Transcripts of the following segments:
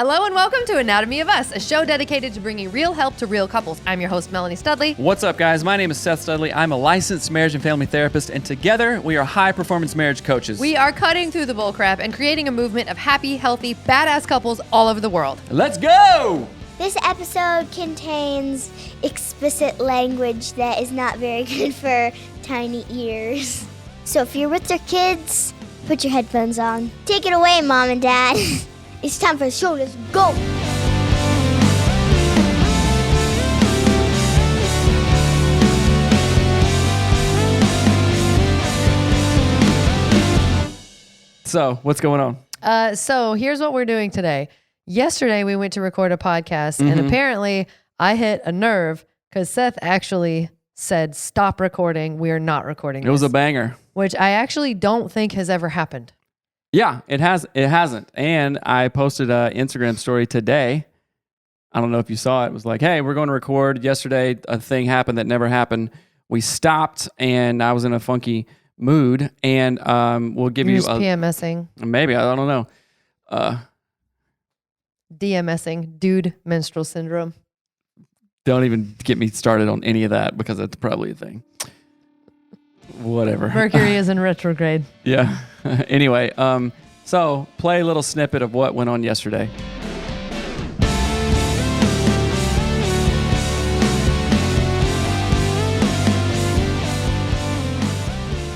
Hello and welcome to Anatomy of Us, a show dedicated to bringing real help to real couples. I'm your host, Melanie Studley. What's up, guys? My name is Seth Studley. I'm a licensed marriage and family therapist, and together we are high-performance marriage coaches. We are cutting through the bullcrap and creating a movement of happy, healthy, badass couples all over the world. Let's go! This episode contains explicit language that is not very good for tiny ears. So if you're with your kids, put your headphones on. Take it away, Mom and Dad. It's time for the show. Let's go. So, what's going on? So here's what we're doing today. Yesterday, we went to record a podcast, and apparently I hit a nerve because Seth actually said, stop recording. We are not recording It was a banger. which I actually don't think has ever happened. Yeah, it hasn't. And I posted an Instagram story today. I don't know if you saw it. It was like, hey, we're going to record. Yesterday, a thing happened that never happened. We stopped, and I was in a funky mood. And we'll give You're you just PMSing, maybe, I don't know. DMSing, dude menstrual syndrome. Don't even get me started on any of that because that's probably a thing. Whatever. Mercury is in retrograde. Yeah. Anyway, so play a little snippet of what went on yesterday.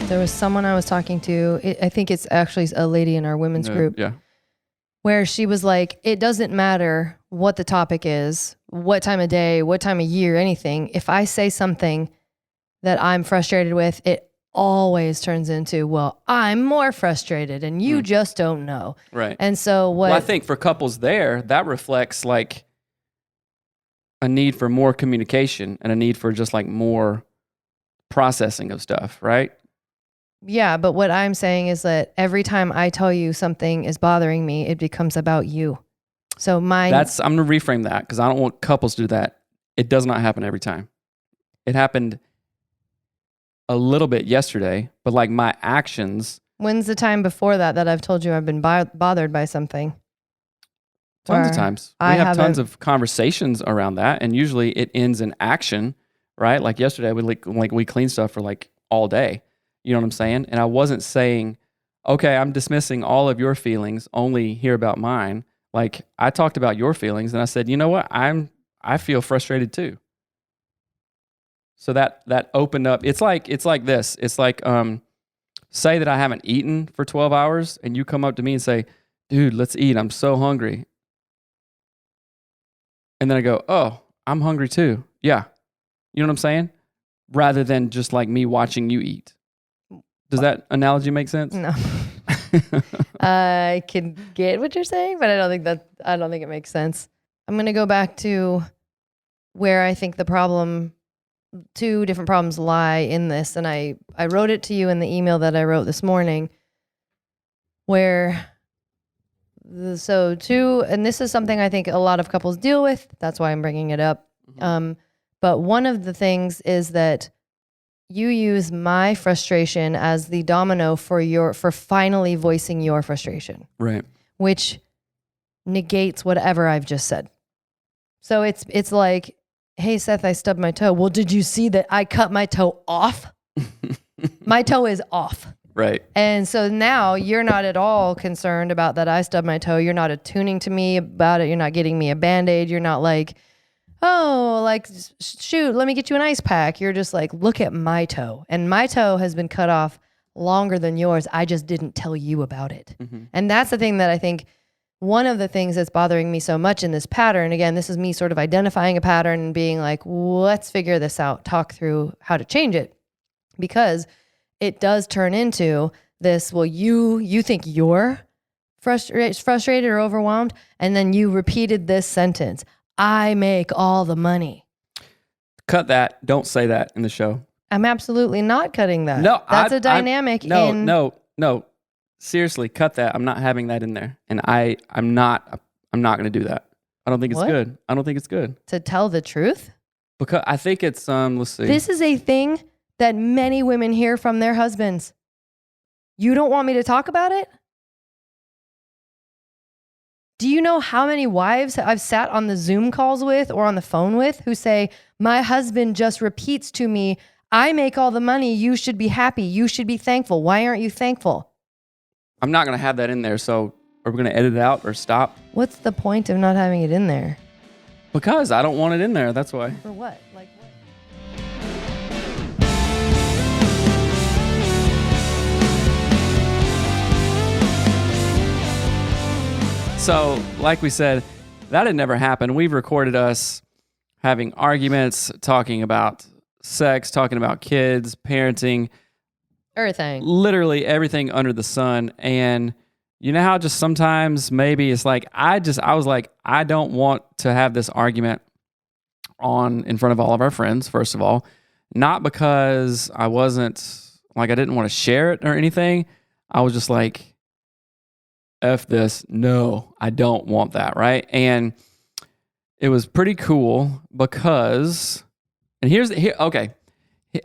There was someone I was talking to. I think it's actually a lady in our women's group. Yeah. Where she was like, it doesn't matter what the topic is, what time of day, what time of year, anything. If I say something that I'm frustrated with, it always turns into, well, I'm more frustrated and you just don't know. Right. And so what Well, I think for couples there, that reflects like a need for more communication and a need for just like more processing of stuff, right? yeah, but what I'm saying is that every time I tell you something is bothering me, it becomes about you. So I'm going to reframe that because I don't want couples to do that. It does not happen every time. It happened a little bit yesterday, but like my actions. When's the time before that I've told you I've been bothered by something? Tons of Or times. I We have tons haven't- of conversations around that, and usually it ends in action, right? Like yesterday, we cleaned stuff for like all day. You know what I'm saying? And I wasn't saying, okay, I'm dismissing all of your feelings, only hear about mine. Like I talked about your feelings, and I said, you know what? I feel frustrated too. So that opened up. It's like this. It's like say that I haven't eaten for 12 hours, and you come up to me and say, dude, let's eat. I'm so hungry. And then I go, oh, I'm hungry too. Yeah. You know what I'm saying? Rather than just like me watching you eat. Does that analogy make sense? No. I can get what you're saying, but I don't think it makes sense. I'm going to go back to where I think two different problems lie in this. And I wrote it to you in the email that I wrote this morning and this is something I think a lot of couples deal with. That's why I'm bringing it up. But one of the things is that you use my frustration as the domino for finally voicing your frustration. Right. Which negates whatever I've just said. So it's like, hey, Seth, I stubbed my toe. Well, did you see that I cut my toe off? My toe is off. Right. And so now you're not at all concerned about that I stubbed my toe. You're not attuning to me about it. You're not getting me a Band-Aid. You're not like, oh, like, shoot, let me get you an ice pack. You're just like, look at my toe. And my toe has been cut off longer than yours. I just didn't tell you about it. And that's the thing that I think, one of the things that's bothering me so much in this pattern, again, this is me sort of identifying a pattern and being like, let's figure this out, talk through how to change it. Because it does turn into this, well, you think you're frustrated or overwhelmed, and then you repeated this sentence, I make all the money. Cut that. Don't say that in the show. I'm absolutely not cutting that. No, that's a dynamic. No. Seriously, cut that. I'm not having that in there, and I'm not going to do that. I don't think it's good. I don't think it's good. To tell the truth? Because I think it's let's see. This is a thing that many women hear from their husbands. You don't want me to talk about it? Do you know how many wives I've sat on the Zoom calls with or on the phone with who say, my husband just repeats to me, I make all the money. You should be happy. You should be thankful. Why aren't you thankful? I'm not going to have that in there. So are we going to edit it out or stop? What's the point of not having it in there? Because I don't want it in there. That's why. For what? Like what? So, like we said, that had never happened. We've recorded us having arguments, talking about sex, talking about kids, parenting, Everything. literally everything under the sun. And you know how just sometimes maybe it's like, I was like, I don't want to have this argument in front of all of our friends, first of all, not because I didn't want to share it or anything. I was just like, F this. No, I don't want that, right? And it was pretty cool because, and okay,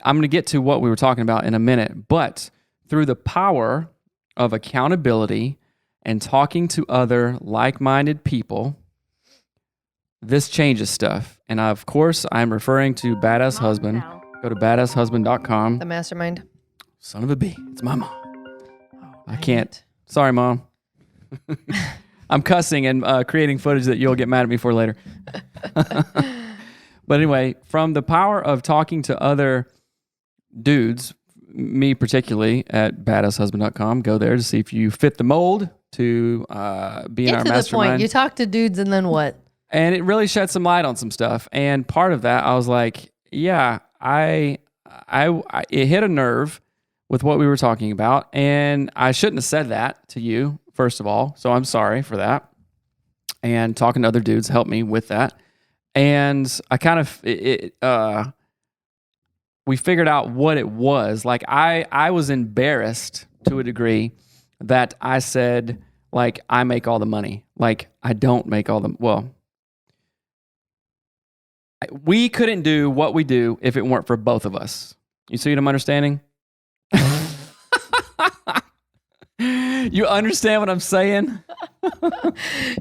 I'm going to get to what we were talking about in a minute, but through the power of accountability and talking to other like-minded people, this changes stuff. And of course, I'm referring to Badass Husband. Go to badasshusband.com. The mastermind. Son of a B. It's my mom. I can't. Sorry, Mom. I'm cussing and creating footage that you'll get mad at me for later. But anyway, from the power of talking to other dudes, me particularly, at badasshusband.com, go there to see if you fit the mold to be in our Get to the mastermind. point. You talk to dudes and then what? And it really shed some light on some stuff. And part of that, I was like, yeah, it hit a nerve with what we were talking about. And I shouldn't have said that to you, first of all. So I'm sorry for that. And talking to other dudes helped me with that. And I kind of, we figured out what it was. Like I was embarrassed to a degree that I said, like, I make all the money. Like, I don't make all the, we couldn't do what we do if it weren't for both of us. You see what I'm understanding? You understand what I'm saying?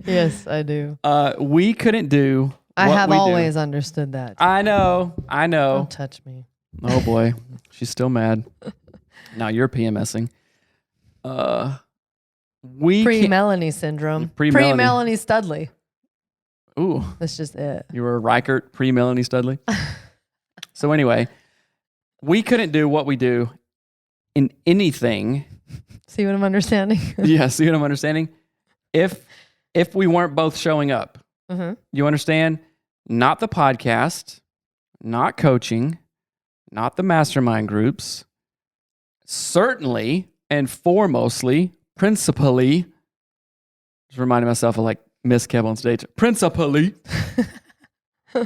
Yes, I do. We couldn't do I what have we do. always understood that. I know. Don't touch me. Oh boy, she's still mad. Now you're PMSing. We Pre-Melanie syndrome. Pre-Melanie. Pre-Melanie Studley. Ooh, That's just it. you were a Reichert pre-Melanie Studley. So anyway, we couldn't do what we do in anything. See what I'm understanding? Yeah, see what I'm understanding? If we weren't both showing up. Mm-hmm. You understand? Not the podcast, not coaching, not the mastermind groups, certainly and foremostly, principally, just reminding myself of like Miss Kev on stage, principally,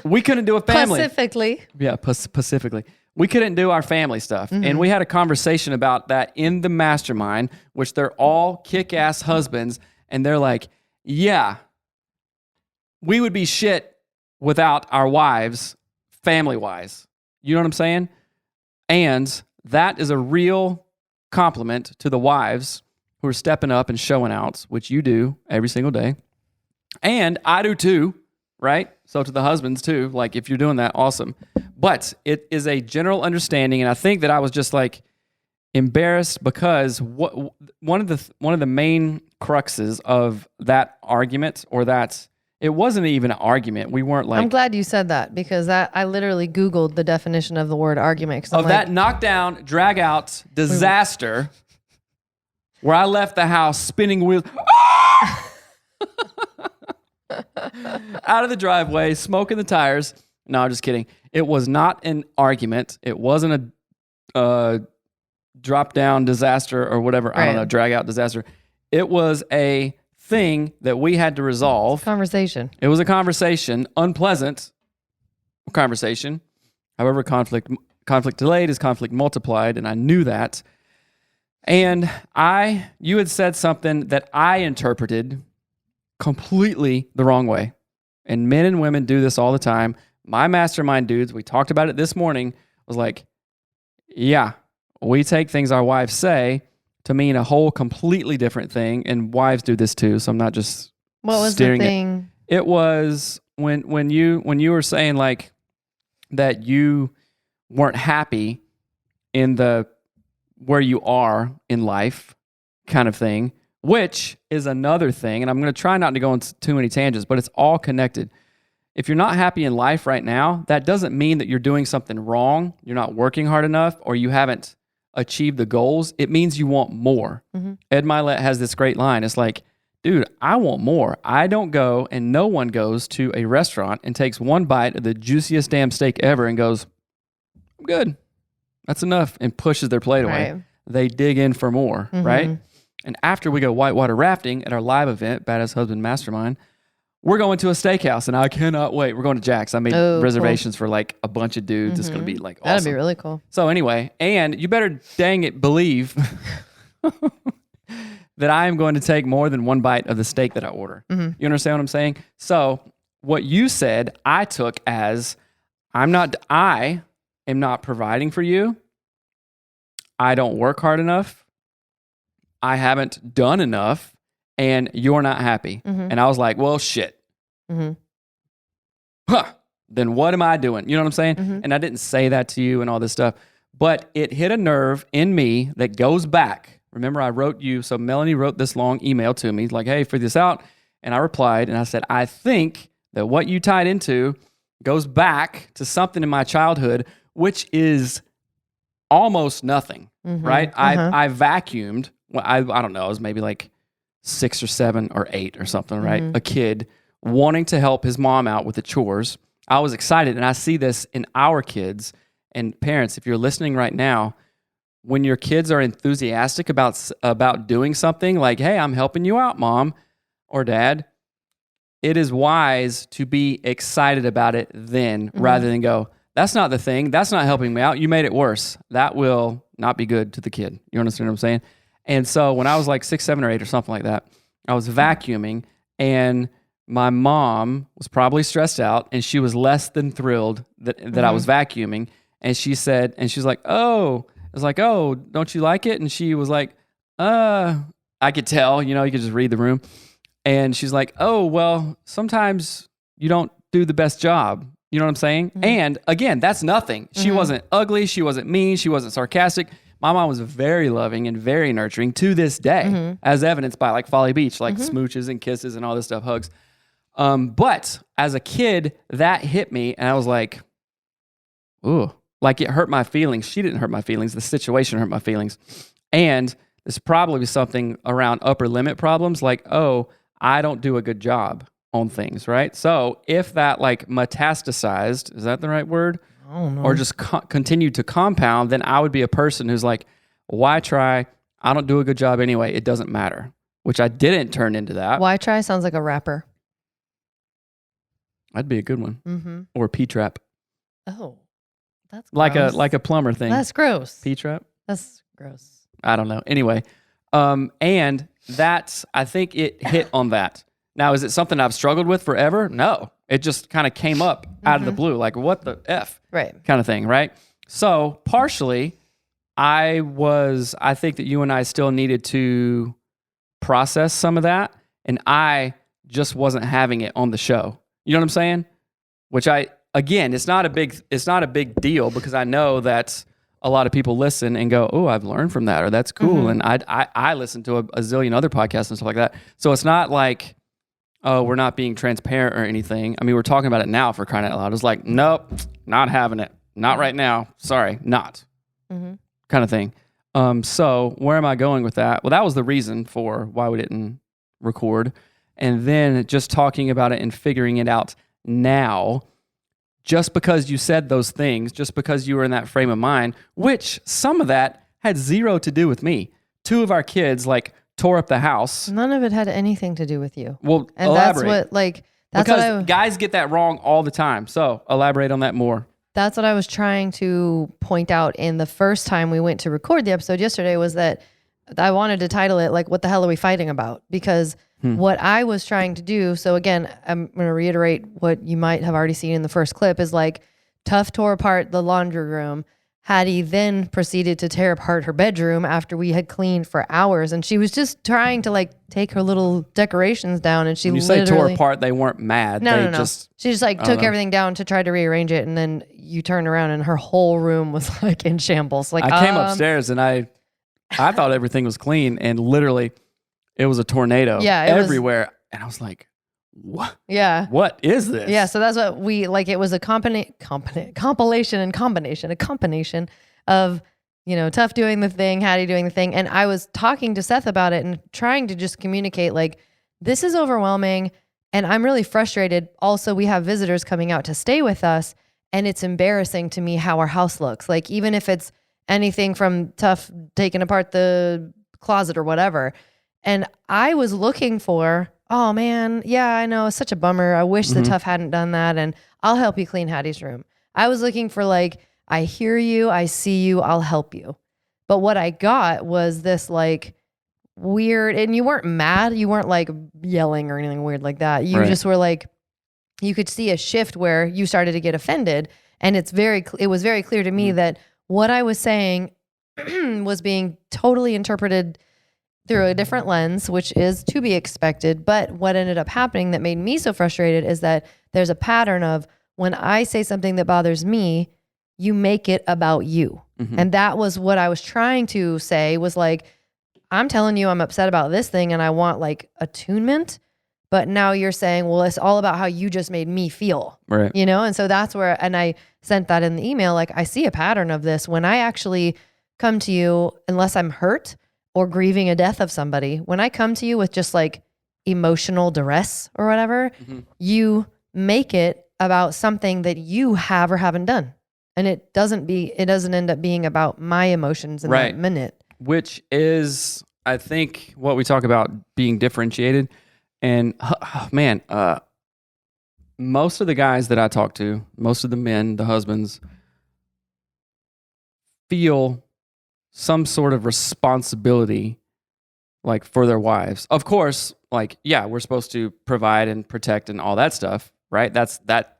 we couldn't do a family. Specifically. Yeah, specifically. We couldn't do our family stuff. Mm-hmm. And we had a conversation about that in the mastermind, which they're all kick-ass husbands. And they're like, yeah, we would be shit without our wives, family-wise. You know what I'm saying? And that is a real compliment to the wives who are stepping up and showing out, which you do every single day. And I do too, right? So to the husbands too, like if you're doing that, awesome. But it is a general understanding, and I think that I was just like embarrassed because one of the main cruxes of that argument, or that it wasn't even an argument. We weren't like, I'm glad you said that, because I literally Googled the definition of the word argument. Of that knockdown, drag out disaster where I left the house spinning wheels out of the driveway, smoking the tires. No, I'm just kidding. It was not an argument. It wasn't a drop down disaster or whatever. Right. I don't know, drag out disaster. It was a thing that we had to resolve. Conversation. It was a conversation, unpleasant conversation. However, conflict delayed is conflict multiplied, and I knew that. And you had said something that I interpreted completely the wrong way. And men and women do this all the time. My mastermind dudes, we talked about it this morning, was like, yeah, we take things our wives say to mean a whole completely different thing. And wives do this too, so I'm not just What was the thing? It was when you were saying like that you weren't happy in the where you are in life kind of thing, which is another thing. And I'm going to try not to go into too many tangents, but it's all connected. If you're not happy in life right now, that doesn't mean that you're doing something wrong, you're not working hard enough, or you haven't achieved the goals. It means you want more. Ed Milet has this great line. It's like, dude, I want more. I don't go, and no one goes to a restaurant and takes one bite of the juiciest damn steak ever and goes, I'm good. That's enough, and pushes their plate away. Right. They dig in for more, right? And after we go whitewater rafting at our live event, Badass Husband Mastermind, we're going to a steakhouse, and I cannot wait. We're going to Jack's. I made reservations for like a bunch of dudes. It's going to be like awesome. That'd be really cool. So anyway, and you better dang it believe that I am going to take more than one bite of the steak that I order. You understand what I'm saying? So what you said, I took as I am not providing for you. I don't work hard enough. I haven't done enough. And you're not happy. And I was like, well, shit. Then what am I doing? You know what I'm saying? And I didn't say that to you and all this stuff, but it hit a nerve in me that goes back. Remember, I wrote you, so Melanie wrote this long email to me, like, hey, figure this out. And I replied, and I said, I think that what you tied into goes back to something in my childhood, which is almost nothing, right? I vacuumed. Well, I don't know. It was maybe like 6 or 7 or 8 or something, right? A kid wanting to help his mom out with the chores. I was excited, and I see this in our kids. And parents, if you're listening right now, when your kids are enthusiastic about doing something, like, hey, I'm helping you out, mom or dad, it is wise to be excited about it then, rather than go, that's not the thing. That's not helping me out. You made it worse. That will not be good to the kid. You understand what I'm saying? And so when I was like 6, 7, or 8 or something like that, I was vacuuming, and my mom was probably stressed out, and she was less than thrilled that I was vacuuming. And she said, and she's like, oh, I was like, oh, don't you like it? And she was like, I could tell, you could just read the room. And she's like, oh, well, sometimes you don't do the best job. You know what I'm saying? And again, that's nothing. She wasn't ugly. She wasn't mean. She wasn't sarcastic. My mom was very loving and very nurturing to this day, as evidenced by like Folly Beach, like smooches and kisses and all this stuff, hugs. But as a kid, that hit me, and I was like, ooh, like it hurt my feelings. She didn't hurt my feelings. The situation hurt my feelings. And this probably something around upper limit problems, like, oh, I don't do a good job on things, right? So if that like metastasized, is that the right word? Or just continued to compound, then I would be a person who's like, why try? I don't do a good job anyway. It doesn't matter, which I didn't turn into that. Why try sounds like a rapper. That'd be a good one. Or P-trap. Oh, that's gross. like a plumber thing. That's gross. P-trap. That's gross. I don't know. Anyway, and that's, I think it hit on that. Now, is it something I've struggled with forever? No. It just kind of came up out of the blue, like, what the F? Right. Kind of thing, right? So, partially, I think that you and I still needed to process some of that, and I just wasn't having it on the show. You know what I'm saying? Which again, it's not a big deal, because I know that a lot of people listen and go, oh, I've learned from that, or that's cool. And I listen to a zillion other podcasts and stuff like that. So it's not like, oh, we're not being transparent or anything. I mean, we're talking about it now, for crying out loud. It's like, nope, not having it. Not right now. Sorry, not. Kind of thing. So where am I going with that? Well, that was the reason for why we didn't record. And then just talking about it and figuring it out now, just because you said those things, just because you were in that frame of mind, which some of that had zero to do with me. 2 of our kids, like, tore up the house. None of it had anything to do with you. Well, and elaborate. That's what guys get that wrong all the time. So elaborate on that more. That's what I was trying to point out in the first time we went to record the episode yesterday, was that I wanted to title it like, what the hell are we fighting about? Because what I was trying to do, so again, I'm going to reiterate what you might have already seen in the first clip, is like, Tough tore apart the laundry room. Hattie then proceeded to tear apart her bedroom after we had cleaned for hours. And she was just trying to like take her little decorations down. And she When you say tore apart, they weren't mad. No. Just, she just like took everything down to try to rearrange it. And then you turn around and her whole room was like in shambles. Like I came upstairs and I thought everything was clean, and literally it was a tornado everywhere. And I was like, what? Yeah. What is this? Yeah. So that's what we like. It was a compilation and a combination of, you know, Tough doing the thing, Hattie doing the thing. And I was talking to Seth about it and trying to just communicate like, this is overwhelming and I'm really frustrated. Also, we have visitors coming out to stay with us, and it's embarrassing to me how our house looks. Like, even if it's anything from Tough taking apart the closet or whatever. And I was looking for, oh man, yeah, I know, it's such a bummer. I wish the Tough hadn't done that, and I'll help you clean Hattie's room. I was looking for like, I hear you, I see you, I'll help you. But what I got was this like weird, and you weren't mad, you weren't like yelling or anything weird like that. You just were like, you could see a shift where you started to get offended, and it was very clear to me that what I was saying was being totally interpreted through a different lens, which is to be expected. But what ended up happening that made me so frustrated is that there's a pattern of when I say something that bothers me, you make it about you. And that was what I was trying to say was like, I'm telling you I'm upset about this thing and I want like attunement. But now you're saying, well, it's all about how you just made me feel, right? You know? And so that's where, and I sent that in the email, like I see a pattern of this when I actually come to you, unless I'm hurt or grieving a death of somebody, when I come to you with just like emotional duress or whatever, you make it about something that you have or haven't done. And it doesn't end up being about my emotions in that minute. Which is, I think, what we talk about being differentiated. And man, most of the guys that I talk to, most of the men, the husbands, feel some sort of responsibility like for their wives. Of course, like, yeah, we're supposed to provide and protect and all that stuff, right? That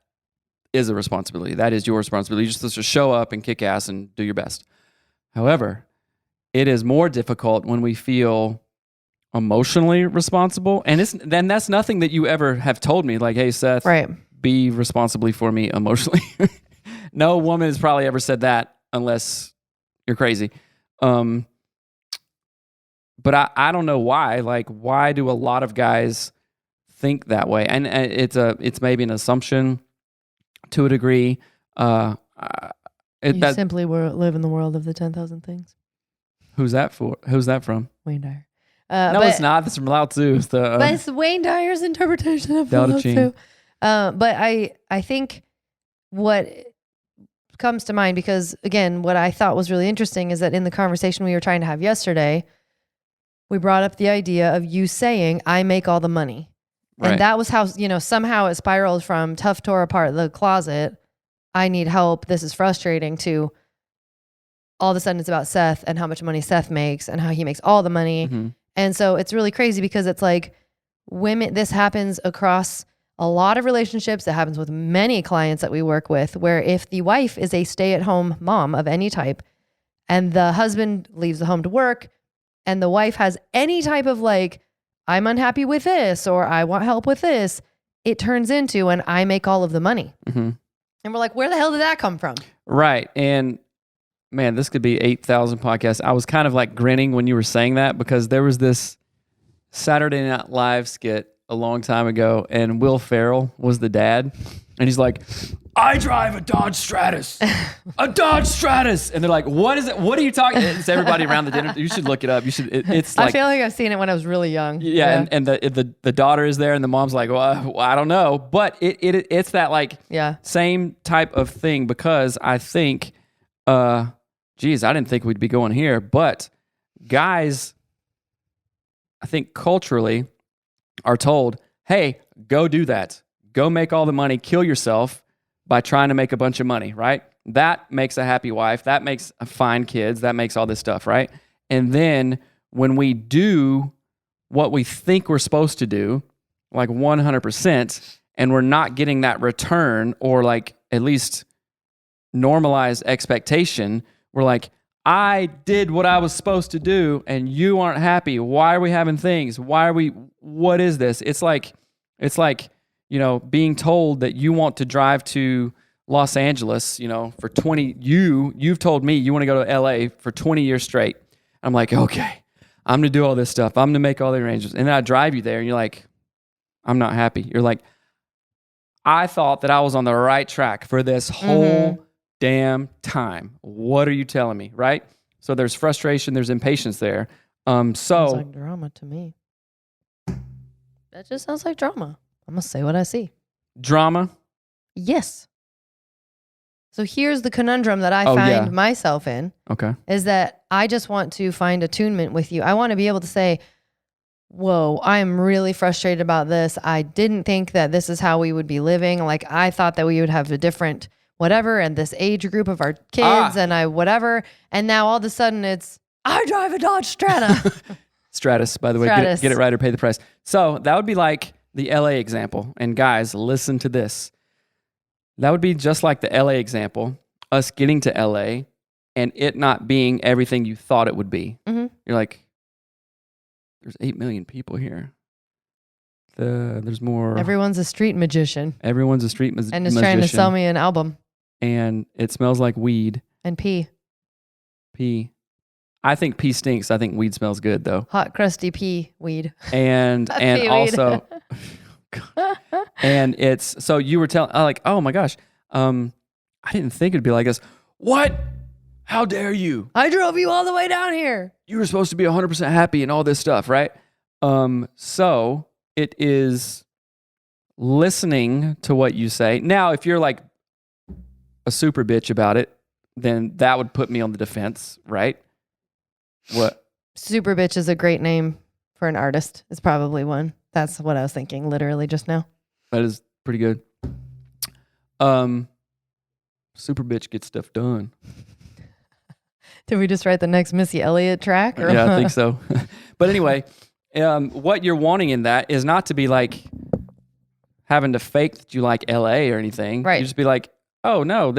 is a responsibility. That is your responsibility. You're supposed to show up and kick ass and do your best. However, it is more difficult when we feel emotionally responsible. And then that's nothing that you ever have told me. Like, hey, Seth, be responsibly for me emotionally. No woman has probably ever said that unless you're crazy. But I don't know why. Like, why do a lot of guys think that way? And it's maybe an assumption to a degree. You simply live in the world of the 10,000 things. Who's that for? Who's that from? Wayne Dyer. No, it's not. That's from Lao Tzu. But it's Wayne Dyer's interpretation of Lao Tzu. But I think what comes to mind, because again, what I thought was really interesting is that in the conversation we were trying to have yesterday, we brought up the idea of you saying, I make all the money. Right. And that was how, somehow it spiraled from Tough tore apart the closet, I need help, this is frustrating, to all of a sudden it's about Seth and how much money Seth makes and how he makes all the money. And so it's really crazy because it's like women, this happens across a lot of relationships. It happens with many clients that we work with, where if the wife is a stay-at-home mom of any type and the husband leaves the home to work and the wife has any type of like, I'm unhappy with this or I want help with this, it turns into an I make all of the money. And we're like, where the hell did that come from? Right. And man, this could be 8,000 podcasts. I was kind of like grinning when you were saying that because there was this Saturday Night Live skit a long time ago and Will Ferrell was the dad. And he's like, I drive a Dodge Stratus, a Dodge Stratus. And they're like, what is it? What are you talking? It's everybody around the dinner. You should look it up. You should. It's like, I feel like I've seen it when I was really young. Yeah. And the daughter is there and the mom's like, well, I don't know. But it's that like same type of thing because I think, geez, I didn't think we'd be going here, but guys, I think culturally are told, hey, go do that. Go make all the money, kill yourself by trying to make a bunch of money, right? That makes a happy wife. That makes fine kids. That makes all this stuff, right? And then when we do what we think we're supposed to do, like 100%, and we're not getting that return or like at least normalized expectation. We're like, I did what I was supposed to do and you aren't happy. Why are we having things? What is this? It's like, being told that you want to drive to Los Angeles, for 20, you've told me you want to go to LA for 20 years straight. I'm like, okay, I'm going to do all this stuff. I'm going to make all the arrangements. And then I drive you there and you're like, I'm not happy. You're like, I thought that I was on the right track for this whole damn time. What are you telling me? Right? So there's frustration, there's impatience there. Sounds like drama to me. That just sounds like drama. I'm going to say what I see. Drama? Yes. So here's the conundrum that I find myself in. Okay. Is that I just want to find attunement with you. I want to be able to say, whoa, I am really frustrated about this. I didn't think that this is how we would be living. Like I thought that we would have a different whatever and this age group of our kids and I whatever. And now all of a sudden it's, I drive a Dodge Strata. Stratus, by the way, get it right or pay the price. So that would be like the LA example. And guys, listen to this. That would be just like the LA example, us getting to LA and it not being everything you thought it would be. Mm-hmm. You're like, there's 8 million people here. There's more. Everyone's a street magician. Everyone's a street magician. And is trying to sell me an album. And it smells like weed. And pee. Pee. I think pee stinks. I think weed smells good though. Hot, crusty pee weed. And pee also, and it's, so you were telling, like, oh my gosh, I didn't think it'd be like this. What? How dare you? I drove you all the way down here. You were supposed to be 100% happy and all this stuff, right? So it is listening to what you say. Now, if you're like a super bitch about it, then that would put me on the defense, right? What? Super bitch is a great name for an artist. It's probably one. That's what I was thinking literally just now. That is pretty good. Super bitch gets stuff done. Did we just write the next Missy Elliott track? Or yeah, I think so. But anyway, what you're wanting in that is not to be like having to fake that you like LA or anything. Right. You just be like, oh no,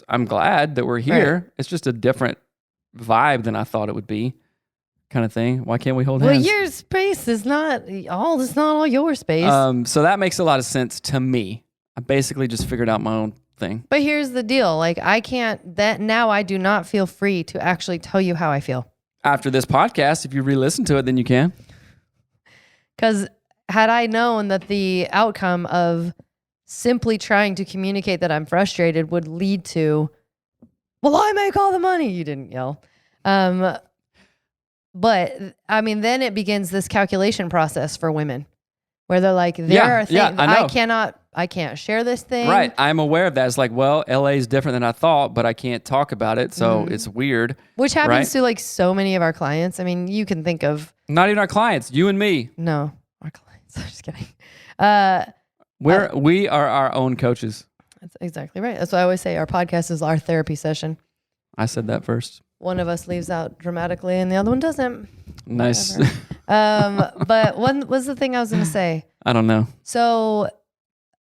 I'm glad that we're here. Right. It's just a different vibe than I thought it would be, kind of thing. Why can't we hold hands? Well, your space is not all your space. So that makes a lot of sense to me. I basically just figured out my own thing. But here's the deal. Like now I do not feel free to actually tell you how I feel. After this podcast, if you re-listen to it, then you can. Because had I known that the outcome of simply trying to communicate that I'm frustrated would lead to, well, I make all the money. You didn't yell. But I mean, then it begins this calculation process for women where they're like, there are things I can't share this thing. Right. I'm aware of that. It's like, well, LA is different than I thought, but I can't talk about it. So it's weird. Which happens to like so many of our clients. I mean, you can think of. Not even our clients, you and me. No, our clients. I'm just kidding. We are our own coaches. That's exactly right. That's why I always say our podcast is our therapy session. I said that first. One of us leaves out dramatically and the other one doesn't. Nice. But what was the thing I was going to say? I don't know. So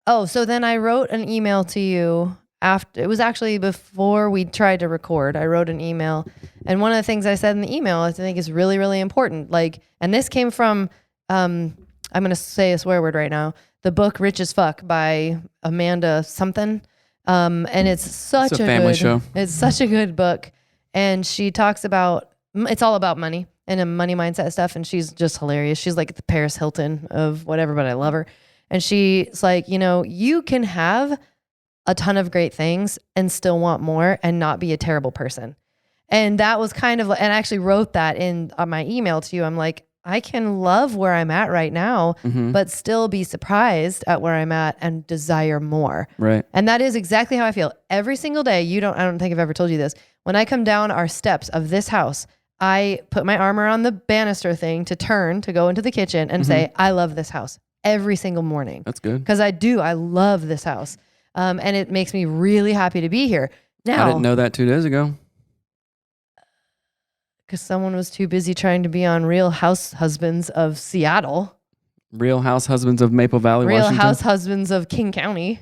then I wrote an email to you after, it was actually before we tried to record. I wrote an email, and one of the things I said in the email I think is really, really important. Like, and this came from, I'm going to say a swear word right now, the book Rich as Fuck by Amanda something. And it's such a family show. It's such a good book. And she talks about, it's all about money and a money mindset stuff. And she's just hilarious. She's like the Paris Hilton of whatever, but I love her. And she's like, you can have a ton of great things and still want more and not be a terrible person. And that was kind of, and I actually wrote that in my email to you. I'm like, I can love where I'm at right now, but still be surprised at where I'm at and desire more. Right. And that is exactly how I feel every single day. I don't think I've ever told you this. When I come down our steps of this house, I put my arm around the banister thing to turn to go into the kitchen and say, I love this house every single morning. That's good. Because I love this house. And it makes me really happy to be here. Now, I didn't know that 2 days ago. Because someone was too busy trying to be on Real House Husbands of Seattle. Real House Husbands of Maple Valley, Real Washington. House Husbands of King County.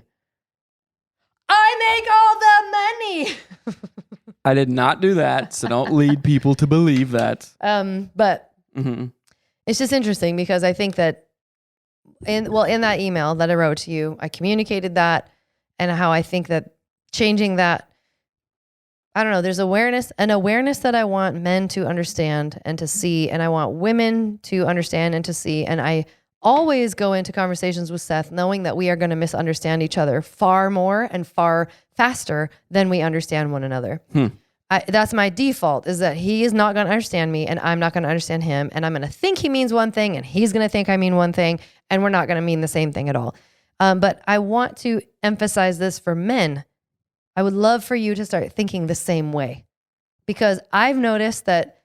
I I make all the money. I did not do that, so don't lead people to believe that. But it's just interesting because I think that in that email that I wrote to you, I communicated that and how I think that changing that, I don't know, there's an awareness that I want men to understand and to see, and I want women to understand and to see. And I always go into conversations with Seth knowing that we are going to misunderstand each other far more and far faster than we understand one another. That's my default, is that he is not going to understand me and I'm not going to understand him. And I'm going to think he means one thing and he's going to think I mean one thing, and we're not going to mean the same thing at all. But I want to emphasize this for men. I would love for you to start thinking the same way, because I've noticed that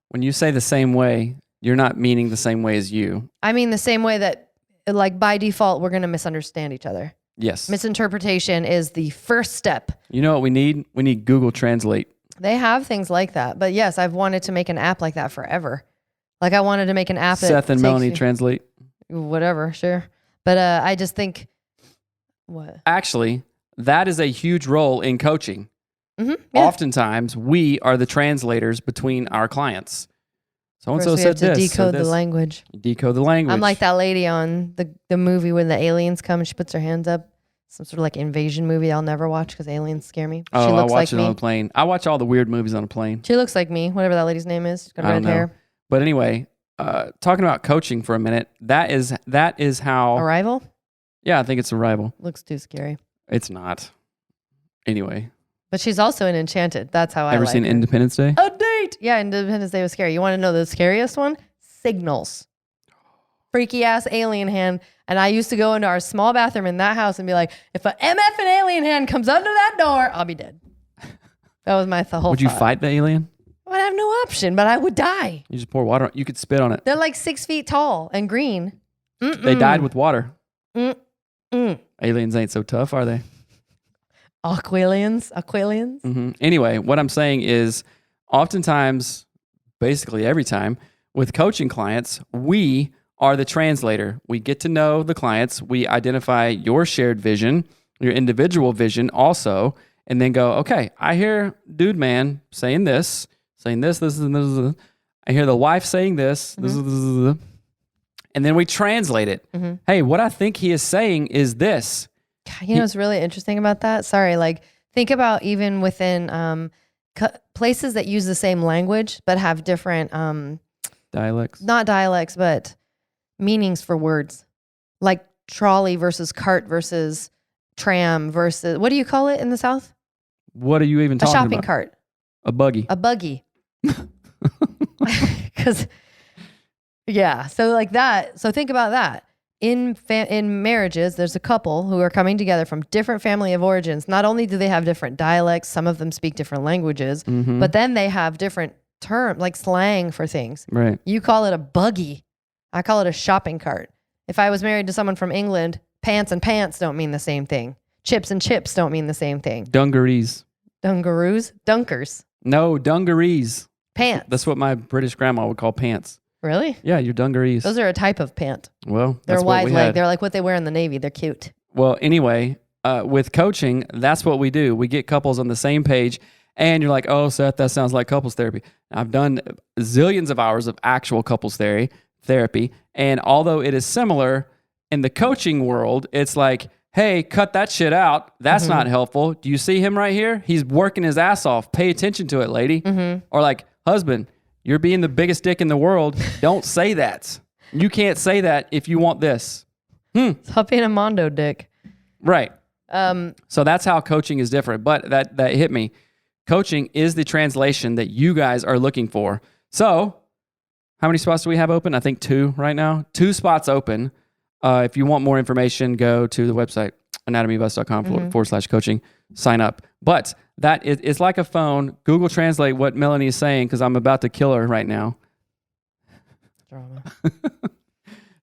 when you say the same way, you're not meaning the same way as you. I mean the same way that, like, by default, we're going to misunderstand each other. Yes. Misinterpretation is the first step. You know what we need? We need Google Translate. They have things like that. But yes, I've wanted to make an app like that forever. Like, I wanted to make an app that Seth and Melanie Translate. Whatever, sure. But I just think, what? Actually, that is a huge role in coaching. Yeah. Oftentimes, we are the translators between our clients. So-and-so First we have said to this. decode said the this. language. Decode the language. I'm like that lady on the movie when the aliens come and she puts her hands up. Some sort of like invasion movie I'll never watch because aliens scare me. Oh, She I looks watch like it me. on a plane. I watch all the weird movies on a plane. She looks like me, whatever that lady's name is. She's got I red don't know. hair. But anyway, talking about coaching for a minute, that is how... Arrival? Yeah, I think it's Arrival. Looks too scary. It's not. Anyway. But she's also in Enchanted. That's how I Ever like seen her. Independence Day? A date! Yeah, Independence Day was scary. You want to know the scariest one? Signals. Freaky ass alien hand. And I used to go into our small bathroom in that house and be like, if an MF and alien hand comes under that door, I'll be dead. That was my whole Would you thought. fight the alien? I'd have no option, but I would die. You just pour water on. You could spit on it. They're like 6 feet tall and green. They died with water. Mm-mm. Aliens ain't so tough, are they? Aquilians. Anyway, what I'm saying is oftentimes, basically every time, with coaching clients, we are the translator. We get to know the clients. We identify your shared vision, your individual vision also, and then go, okay, I hear dude man saying this, and this. I hear the wife saying this, and then we translate it. Hey, what I think he is saying is this. You know what's really interesting about that? Sorry, like think about even within places that use the same language but have different Dialects. not dialects, but meanings for words. Like trolley versus cart versus tram versus, what do you call it in the South? What are you even A talking about? shopping cart. A buggy. A buggy. Because, yeah, so like that. So think about that. In marriages, there's a couple who are coming together from different family of origins. Not only do they have different dialects, some of them speak different languages, but then they have different terms, like slang for things. Right. You call it a buggy. I call it a shopping cart. If I was married to someone from England, pants and pants don't mean the same thing. Chips and chips don't mean the same thing. Dungarees. Dungaroos? Dunkers. No, dungarees. Pants. That's what my British grandma would call pants. Really? Yeah, your dungarees. Those are a type of pant. Well, They're that's what wide we leg. had. They're like what they wear in the Navy. They're cute. Well, anyway, with coaching, that's what we do. We get couples on the same page, and you're like, oh, Seth, that sounds like couples therapy. I've done zillions of hours of actual couples therapy, and although it is similar, in the coaching world, it's like, hey, cut that shit out. That's not helpful. Do you see him right here? He's working his ass off. Pay attention to it, lady. Or like, husband, you're being the biggest dick in the world. Don't say that. You can't say that if you want this. Stop being a mondo dick. Right. So that's how coaching is different. But that hit me. Coaching is the translation that you guys are looking for. So how many spots do we have open? I think 2 right now. 2 spots open. If you want more information, go to the website, anatomybus.com/coaching. Sign up. But it's like a phone. Google Translate what Melanie is saying because I'm about to kill her right now. Drama.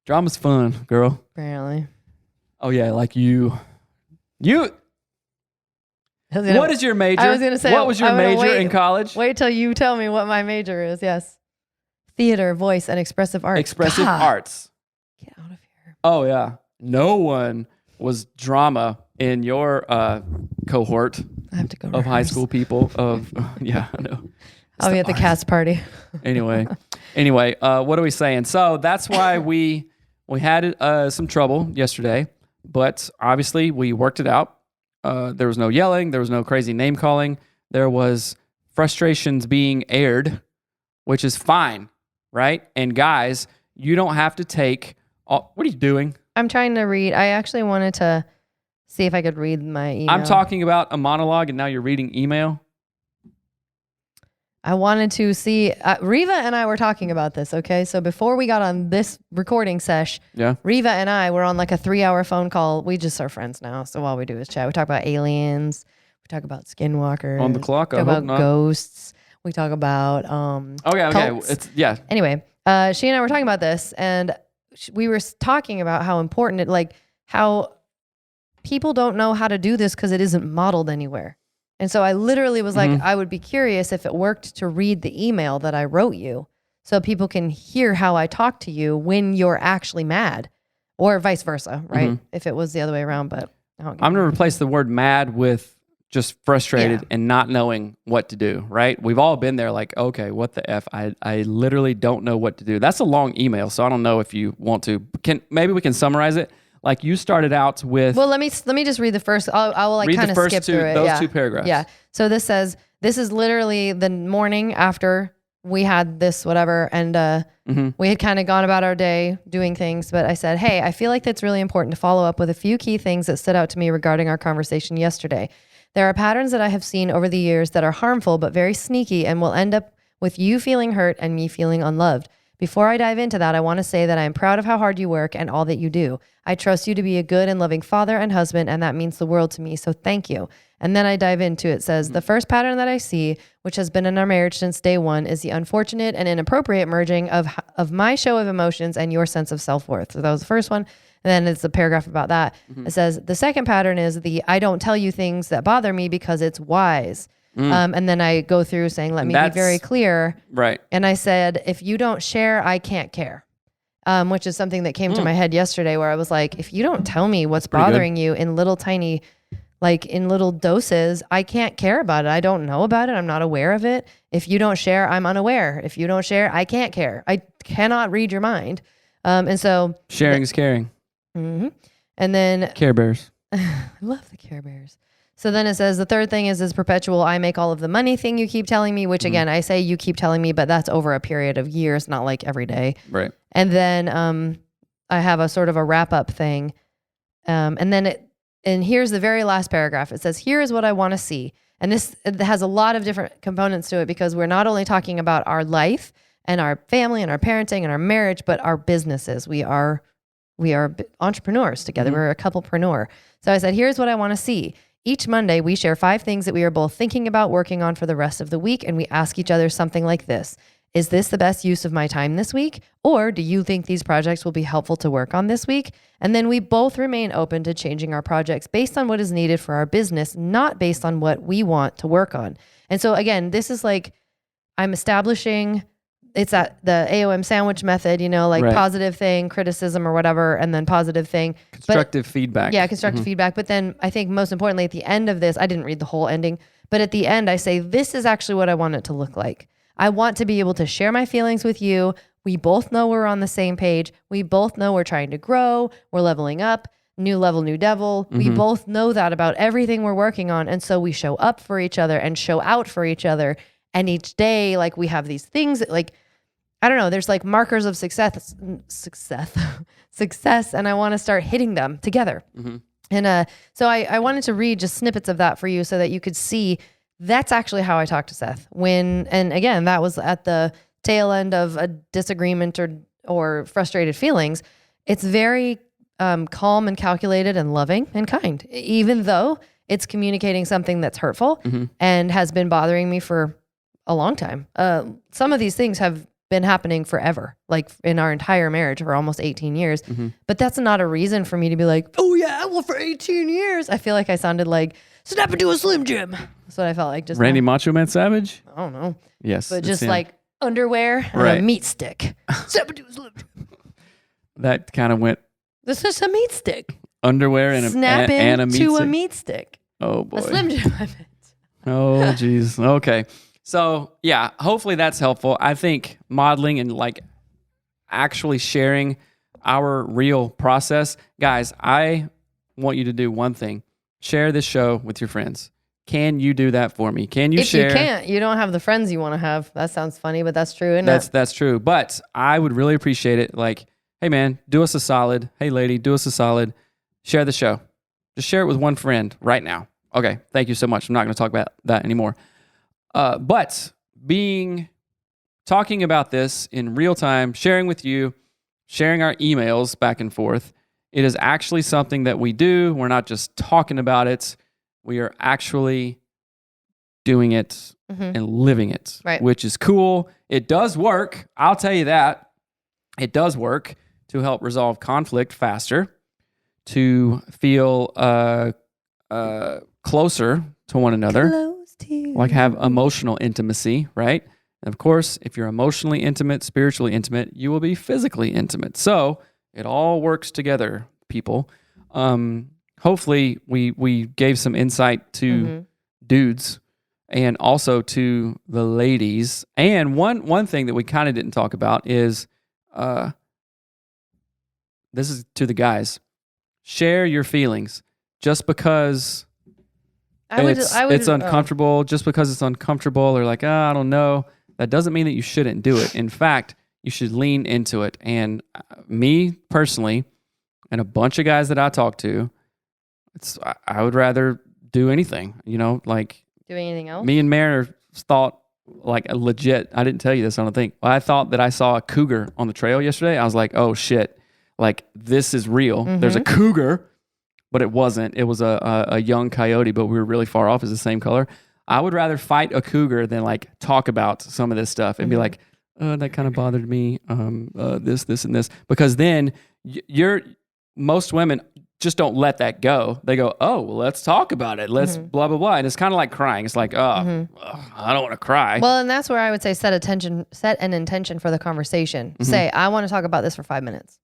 Drama's fun, girl. Apparently. Oh, yeah, like you. What is your major? I was gonna say, what was your I'm gonna major in college? Wait till you tell me what my major is. Yes. Theater, voice, and expressive arts. Expressive God. arts. Get out of here. Oh, yeah. No one was drama in your cohort I have to go of high rehearse. school people. Yeah, I know. I'll be at the cast party. Anyway, what are we saying? So that's why we had some trouble yesterday, but obviously we worked it out. There was no yelling. There was no crazy name calling. There was frustrations being aired, which is fine, right? And guys, you don't have to take what are you doing? I'm trying to read. I actually wanted to see if I could read my email. I'm talking about a monologue and now you're reading email. I wanted to see, Riva and I were talking about this, okay? So before we got on this recording sesh, Riva and I were on like a 3-hour phone call. We just are friends now, so all we do is chat. We talk about aliens. We talk about skinwalkers. On the clock, we talk about ghosts. We talk about cults. It's Anyway, she and I were talking about this, and we were talking about how important it, like how people don't know how to do this because it isn't modeled anywhere. And so I literally was like, I would be curious if it worked to read the email that I wrote you so people can hear how I talk to you when you're actually mad, or vice versa, right? If it was the other way around, but I'm going to replace the word mad with just frustrated and not knowing what to do, right? We've all been there like, okay, what the F? I literally don't know what to do. That's a long email, so I don't know if you want to. Maybe we can summarize it. Like you started out with. Well, let me just read the first. I will like kind of skip through it. Those two paragraphs. Yeah. So this says, this is literally the morning after we had this whatever, and we had kind of gone about our day doing things. But I said, hey, I feel like that's really important to follow up with a few key things that stood out to me regarding our conversation yesterday. There are patterns that I have seen over the years that are harmful but very sneaky and will end up with you feeling hurt and me feeling unloved. Before I dive into that, I want to say that I am proud of how hard you work and all that you do. I trust you to be a good and loving father and husband, and that means the world to me, so thank you. And then I dive into it. Says, the first pattern that I see, which has been in our marriage since day one, is the unfortunate and inappropriate merging of my show of emotions and your sense of self-worth. So that was the first one. And then it's a paragraph about that. It says, the second pattern is the I don't tell you things that bother me because it's wise. And then I go through saying, let me be very clear. Right. And I said, if you don't share, I can't care. Which is something that came to my head yesterday, where I was like, if you don't tell me what's bothering you in little tiny, like in little doses, I can't care about it. I don't know about it. I'm not aware of it. If you don't share, I'm unaware. If you don't share, I can't care. I cannot read your mind. And so sharing is caring. And then Care Bears. I love the Care Bears. So then it says the third thing is perpetual I make all of the money thing you keep telling me, which again, I say you keep telling me, but that's over a period of years, not like every day. Right. And then I have a sort of a wrap up thing. And here's the very last paragraph. It says, here is what I want to see. And it has a lot of different components to it, because we're not only talking about our life and our family and our parenting and our marriage, but our businesses. We are entrepreneurs together. We're a couplepreneur. So I said, here's what I want to see. Each Monday, we share 5 things that we are both thinking about working on for the rest of the week, and we ask each other something like this. Is this the best use of my time this week? Or do you think these projects will be helpful to work on this week? And then we both remain open to changing our projects based on what is needed for our business, not based on what we want to work on. And so again, this is like, I'm establishing, it's the AOM sandwich method, like positive thing, criticism or whatever, and then positive thing. Constructive feedback. Yeah, constructive feedback. But then I think most importantly, at the end of this, I didn't read the whole ending, but at the end I say, this is actually what I want it to look like. I want to be able to share my feelings with you. We both know we're on the same page. We both know we're trying to grow. We're leveling up. New level, new devil. We both know that about everything we're working on. And so we show up for each other and show out for each other. And each day, like, we have these things that, like, I don't know, there's like markers of success, and I want to start hitting them together. And so I wanted to read just snippets of that for you so that you could see that's actually how I talk to Seth. And again, that was at the tail end of a disagreement or frustrated feelings. It's very calm and calculated and loving and kind, even though it's communicating something that's hurtful and has been bothering me for a long time. Some of these things have been happening forever, like in our entire marriage for almost 18 years. But that's not a reason for me to be like, oh yeah, well for 18 years. I feel like I sounded like, snap into a Slim Jim. That's what I felt like. Just Randy Macho Man Savage? I don't know. Yes. But just like underwear and a meat stick. Snap into a Slim Jim. That kind of went. This is a meat stick. Underwear and a meat stick. To a meat stick. Oh boy. A Slim Jim, I meant. Oh geez. Okay. So yeah, hopefully that's helpful. I think modeling and like actually sharing our real process. Guys, I want you to do one thing. Share this show with your friends. Can you do that for me? Can you If share? you can't, you don't have the friends you want to have. That sounds funny, but that's true. That's true. But I would really appreciate it. Like, hey man, do us a solid. Hey lady, do us a solid. Share the show. Just share it with one friend right now. Okay, thank you so much. I'm not going to talk about that anymore. But talking about this in real time, sharing with you, sharing our emails back and forth, it is actually something that we do. We're not just talking about it. We are actually doing it and living it, Right. which is cool. It does work. I'll tell you that. It does work to help resolve conflict faster, to feel closer to one another, Close to you. like have emotional intimacy, right? And of course, if you're emotionally intimate, spiritually intimate, you will be physically intimate. So it all works together, people. Hopefully we gave some insight to dudes and also to the ladies. And one thing that we kind of didn't talk about is this is to the guys. Share your feelings. Just because it's uncomfortable, just because it's uncomfortable or like, I don't know, that doesn't mean that you shouldn't do it. In fact, you should lean into it. And me personally, and a bunch of guys that I talk to, I would rather do anything, like Doing anything else? me and Mariner thought like a legit, I didn't tell you this, I don't think. I thought that I saw a cougar on the trail yesterday. I was like, oh shit, like this is real. There's a cougar, but it wasn't. It was a young coyote, but we were really far off. It's the same color. I would rather fight a cougar than like talk about some of this stuff and be like, that kind of bothered me. This, and this, because then most women just don't let that go. They go, oh, well, let's talk about it. Let's blah, blah, blah. And it's kind of like crying. It's like, I don't want to cry. Well, and that's where I would say set an intention for the conversation. Say, I want to talk about this for 5 minutes.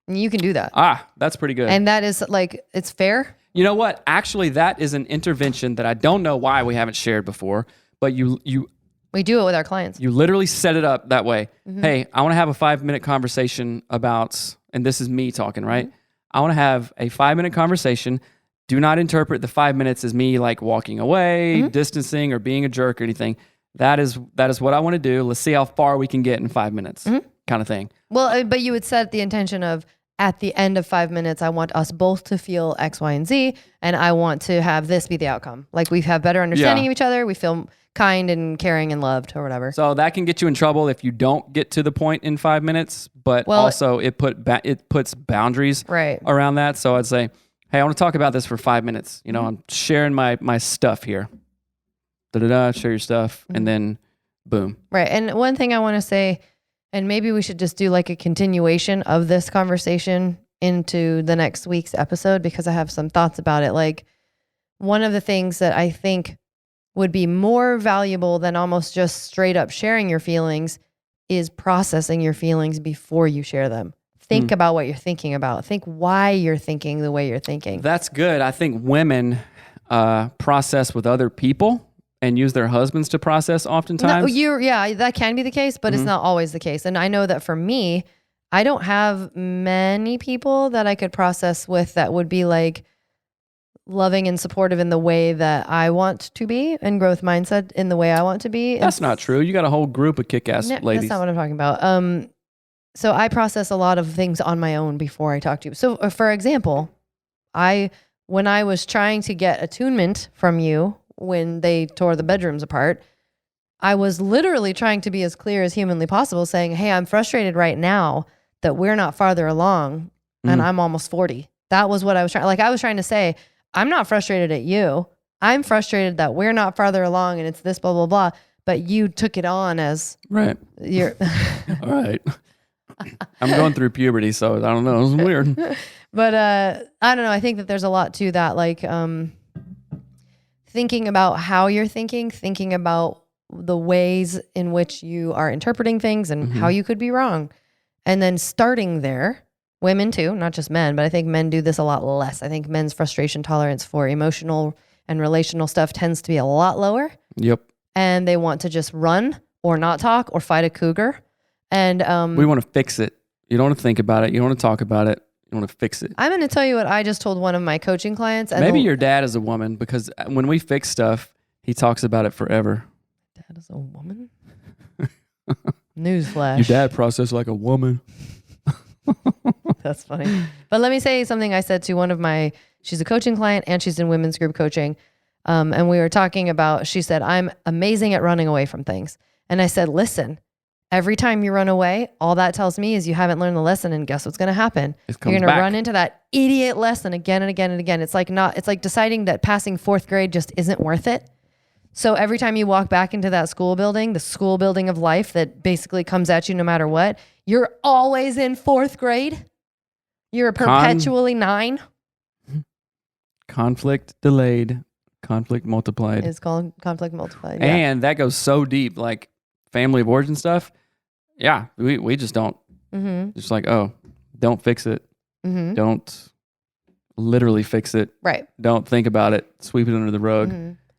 And you can do that. That's pretty good. And that is like, it's fair. You know what? Actually, that is an intervention that I don't know why we haven't shared before, but We do it with our clients. you literally set it up that way. Hey, I want to have a 5-minute conversation about, and this is me talking, right? I want to have a 5-minute conversation. Do not interpret the 5 minutes as me like walking away, distancing, or being a jerk or anything. That is what I want to do. Let's see how far we can get in 5 minutes, kind of thing. Well, but you would set the intention of, at the end of 5 minutes, I want us both to feel X, Y, and Z, and I want to have this be the outcome. Like we have better understanding of each other. We feel kind and caring and loved or whatever. So that can get you in trouble if you don't get to the point in 5 minutes, but also it puts boundaries around that. So I'd say, hey, I want to talk about this for 5 minutes. I'm sharing my stuff here. Share your stuff, and then boom. Right. And one thing I want to say, and maybe we should just do like a continuation of this conversation into the next week's episode, because I have some thoughts about it. Like one of the things that I think would be more valuable than almost just straight up sharing your feelings is processing your feelings before you share them. Think about what you're thinking about. Think why you're thinking the way you're thinking. That's good. I think women process with other people and use their husbands to process oftentimes. That can be the case, but it's not always the case. And I know that for me, I don't have many people that I could process with that would be like loving and supportive in the way that I want to be, and growth mindset in the way I want to be. That's not true. You got a whole group of kick-ass ladies. That's not what I'm talking about. So I process a lot of things on my own before I talk to you. So for example, when I was trying to get attunement from you when they tore the bedrooms apart, I was literally trying to be as clear as humanly possible, saying, hey, I'm frustrated right now that we're not farther along and I'm almost 40. That was what I was trying. Like I was trying to say, I'm not frustrated at you. I'm frustrated that we're not farther along and it's this blah, blah, blah. But you took it on as you're all right. I'm going through puberty, so I don't know. It's weird. But I don't know. I think that there's a lot to that. Like thinking about how you're thinking about the ways in which you are interpreting things and how you could be wrong. And then starting there, women too, not just men, but I think men do this a lot less. I think men's frustration tolerance for emotional and relational stuff tends to be a lot lower. Yep. And they want to just run or not talk or fight a cougar. And we want to fix it. You don't want to think about it. You don't want to talk about it. You want to fix it. I'm going to tell you what I just told one of my coaching clients. And Maybe your dad is a woman, because when we fix stuff, he talks about it forever. Dad is a woman? Newsflash. Your dad processed like a woman. That's funny. But let me say something I said to one of she's a coaching client and she's in women's group coaching. And we were talking about, she said, I'm amazing at running away from things. And I said, listen, every time you run away, all that tells me is you haven't learned the lesson, and guess what's going to happen? You're going to run into that idiot lesson again and again and again. It's like deciding that passing 4th grade just isn't worth it. So every time you walk back into that school building, the school building of life that basically comes at you no matter what, you're always in 4th grade. You're perpetually 9. Conflict delayed, conflict multiplied. It's called conflict multiplied. Yeah. And that goes so deep, like family of origin stuff. Yeah, we just don't. Just like, oh, don't fix it. Don't literally fix it. Right. Don't think about it. Sweep it under the rug.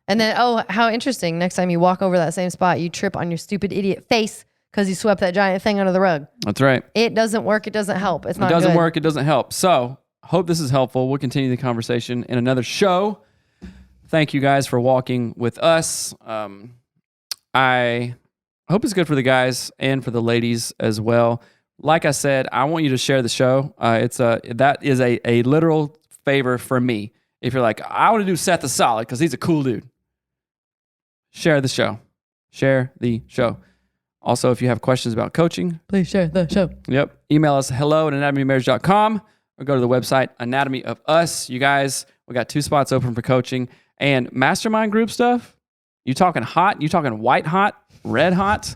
And then, oh, how interesting. Next time you walk over that same spot, you trip on your stupid idiot face because you swept that giant thing under the rug. That's right. It doesn't work. It doesn't help. It's not good. It doesn't work. It doesn't help. So hope this is helpful. We'll continue the conversation in another show. Thank you guys for walking with us. I hope it's good for the guys and for the ladies as well. Like I said, I want you to share the show. That is a literal favor for me. If you're like, I want to do Seth the Solid because he's a cool dude. Share the show. Share the show. Also, if you have questions about coaching, please share the show. Yep. Email us hello@anatomyofmarriage.com or go to the website Anatomy of Us. You guys, we got 2 spots open for coaching and mastermind group stuff. You talking hot? You talking white hot? Red hot?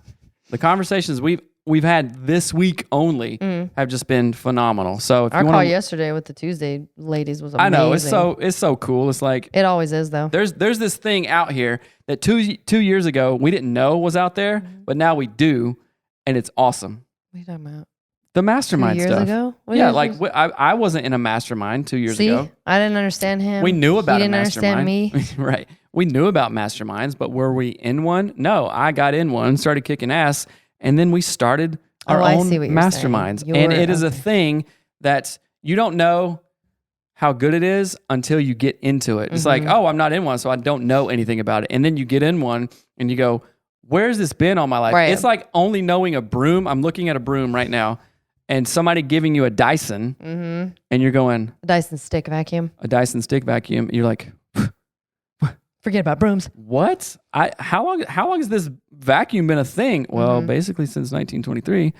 The conversations we've had this week only have just been phenomenal. So if our you call yesterday with the Tuesday ladies was amazing. I know, it's so cool. It's like it always is though. There's this thing out here that two years ago we didn't know was out there, but now we do, and it's awesome. What are you talking about? The mastermind 2 years stuff. Ago? Yeah, like I wasn't in a mastermind 2 years ago. I didn't understand him. We knew about he a mastermind. Didn't understand me. Right. We knew about masterminds, but were we in one? No, I got in one, started kicking ass, and then we started our own masterminds. And it is a thing that you don't know how good it is until you get into it. It's like, oh, I'm not in one, so I don't know anything about it. And then you get in one and you go, where's this been all my life? Right. It's like only knowing a broom. I'm looking at a broom right now and somebody giving you a Dyson and you're going, a Dyson stick vacuum. A Dyson stick vacuum. You're like, forget about brooms. What? How long has this vacuum been a thing? Well, basically since 1923.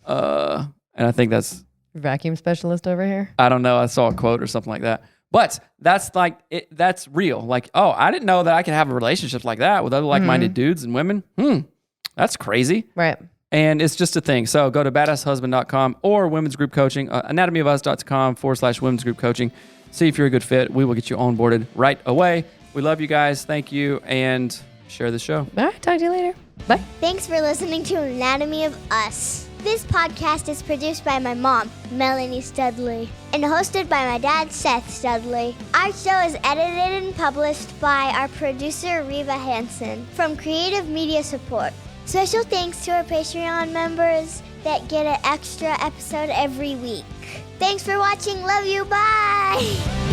And I think that's vacuum specialist over here. I don't know. I saw a quote or something like that. But that's like that's real. Like, oh, I didn't know that I could have a relationship like that with other like-minded dudes and women. That's crazy. Right. And it's just a thing. So go to badasshusband.com or women's group coaching, anatomyofus.com/women's group coaching. See if you're a good fit. We will get you onboarded right away. We love you guys. Thank you. And share the show. All right. Talk to you later. Bye. Thanks for listening to Anatomy of Us. This podcast is produced by my mom, Melanie Studley, and hosted by my dad, Seth Studley. Our show is edited and published by our producer, Reva Hansen, from Creative Media Support. Special thanks to our Patreon members that get an extra episode every week. Thanks for watching. Love you. Bye.